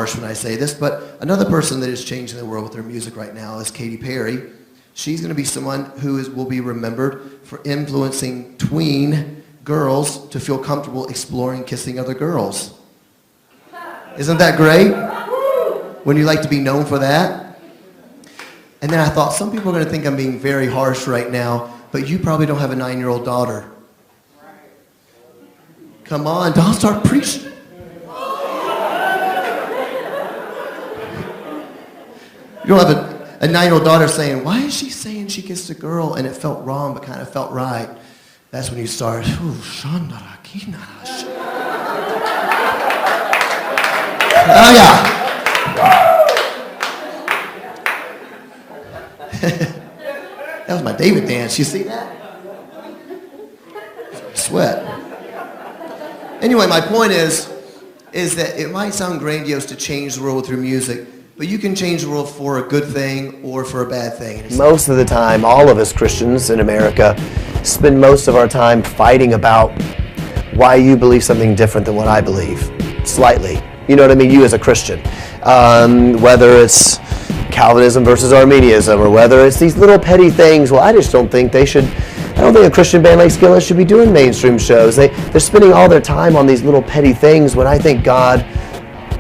harsh when I say this, but another person that is changing the world with her music right now is Katy Perry. She's going to be someone who will be remembered for influencing tween girls to feel comfortable exploring kissing other girls. Isn't that great? Wouldn't you like to be known for that? And then I thought, some people are going to think I'm being very harsh right now, but you probably don't have a 9-year-old daughter. Come on, don't start preaching. You don't have a 9-year-old daughter saying, why is she saying she kissed a girl and it felt wrong but kind of felt right? That's when you start, oh yeah. That was my David dance. You see that? Sweat. Anyway, my point is that it might sound grandiose to change the world with your music, but you can change the world for a good thing or for a bad thing. Most of the time, all of us Christians in America spend most of our time fighting about why you believe something different than what I believe, slightly. You know what I mean? You as a Christian. Whether it's Calvinism versus Arminianism, or whether it's these little petty things. Well, I just don't think they should. I don't think a Christian band like Skillet should be doing mainstream shows. They're spending all their time on these little petty things when I think God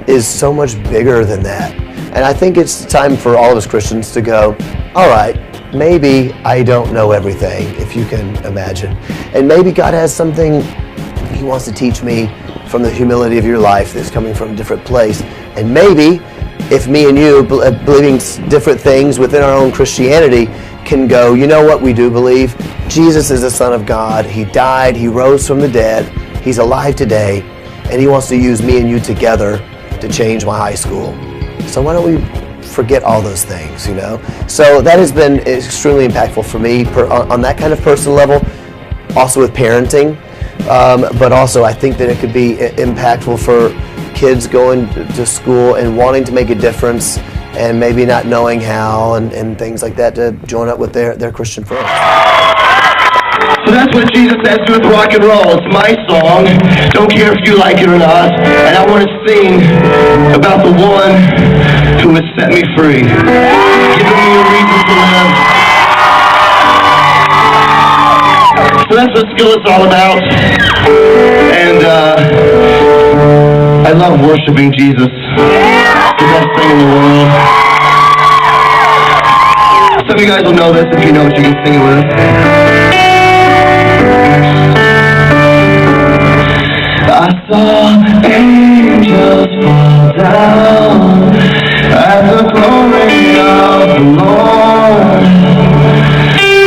is so much bigger than that. And I think it's time for all of us Christians to go, all right, maybe I don't know everything, if you can imagine. And maybe God has something He wants to teach me from the humility of your life that's coming from a different place. And maybe if me and you, believing different things within our own Christianity, can go, you know what we do believe? Jesus is the Son of God. He died. He rose from the dead. He's alive today. And He wants to use me and you together to change my high school. So why don't we forget all those things, you know? So that has been extremely impactful for me on that kind of personal level, also with parenting. But also I think that it could be impactful for kids going to school and wanting to make a difference and maybe not knowing how and things like that, to join up with their Christian friends. So that's what Jesus says to with rock and roll. It's my song. Don't care if you like it or not. And I want to sing about the one who has set me free, giving me a reason to live. So that's what Skillet's all about. And I love worshiping Jesus. It's the best thing in the world. Some of you guys will know this. If you know it, you can sing it with us. I saw angels fall down at the glory of the Lord.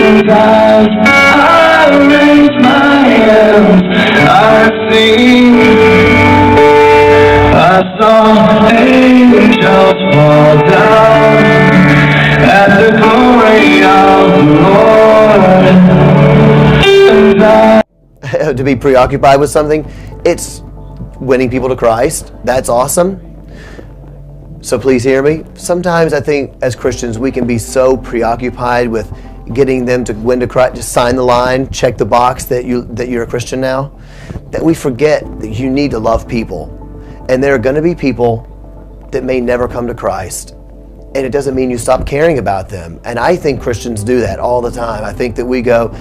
And as I raise my hands, I sing. I saw angels fall down at the glory of the Lord. To be preoccupied with something, it's winning people to Christ. That's awesome. So please hear me. Sometimes I think as Christians we can be so preoccupied with getting them to win to Christ, just sign the line, check the box that you're a Christian now, that we forget that you need to love people. And there are going to be people that may never come to Christ. And it doesn't mean you stop caring about them. And I think Christians do that all the time. I think that we go,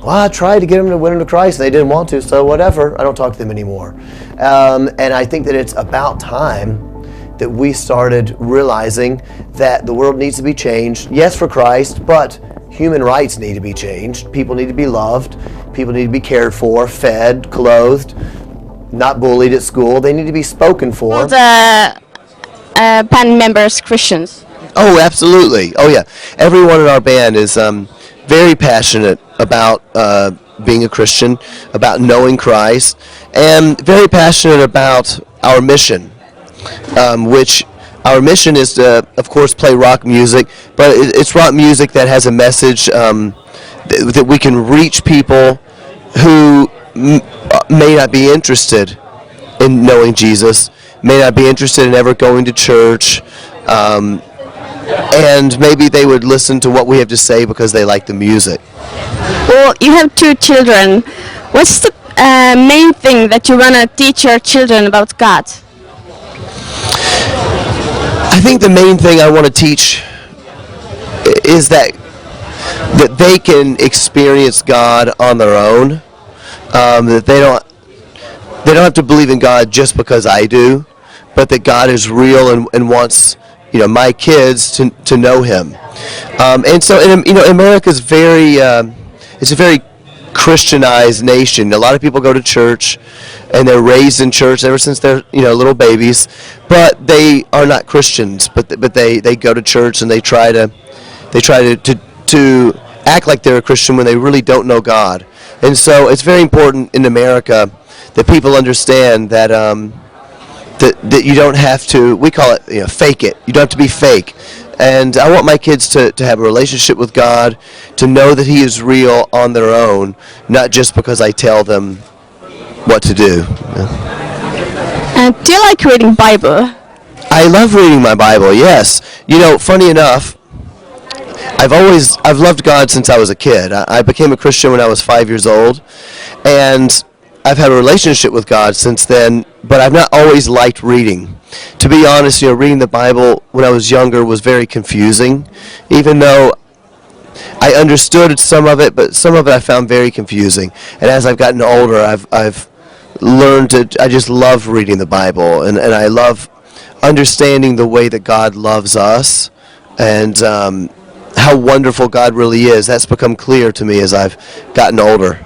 well, I tried to get them to win them to Christ, and they didn't want to, so whatever, I don't talk to them anymore. And I think that it's about time that we started realizing that the world needs to be changed. Yes, for Christ, but human rights need to be changed. People need to be loved. People need to be cared for, fed, clothed, not bullied at school. They need to be spoken for. All the band members Christians? Oh, absolutely. Oh, yeah. Everyone in our band is very passionate about being a Christian, about knowing Christ, and very passionate about our mission, which our mission is to, of course, play rock music, but it's rock music that has a message that we can reach people who may not be interested in knowing Jesus, may not be interested in ever going to church, and maybe they would listen to what we have to say because they like the music. Well, you have 2 children. What's the main thing that you want to teach your children about God? I think the main thing I want to teach is that they can experience God on their own. That they don't have to believe in God just because I do, but that God is real and wants my kids to know Him. And so America's it's a very Christianized nation. A lot of people go to church, and they're raised in church ever since they're little babies, but they are not Christians. But they go to church, and they try to act like they're a Christian when they really don't know God. And so it's very important in America that people understand that that you don't have to. We call it fake it. You don't have to be fake. And I want my kids to have a relationship with God, to know that He is real on their own, not just because I tell them what to do. Do you like reading Bible? I love reading my Bible, yes. Funny enough, I've loved God since I was a kid. I became a Christian when I was 5 years old, and I've had a relationship with God since then, but I've not always liked reading. To be honest, reading the Bible when I was younger was very confusing, even though I understood some of it, but some of it I found very confusing. And as I've gotten older, I've learned I just love reading the Bible, and I love understanding the way that God loves us, and how wonderful God really is. That's become clear to me as I've gotten older.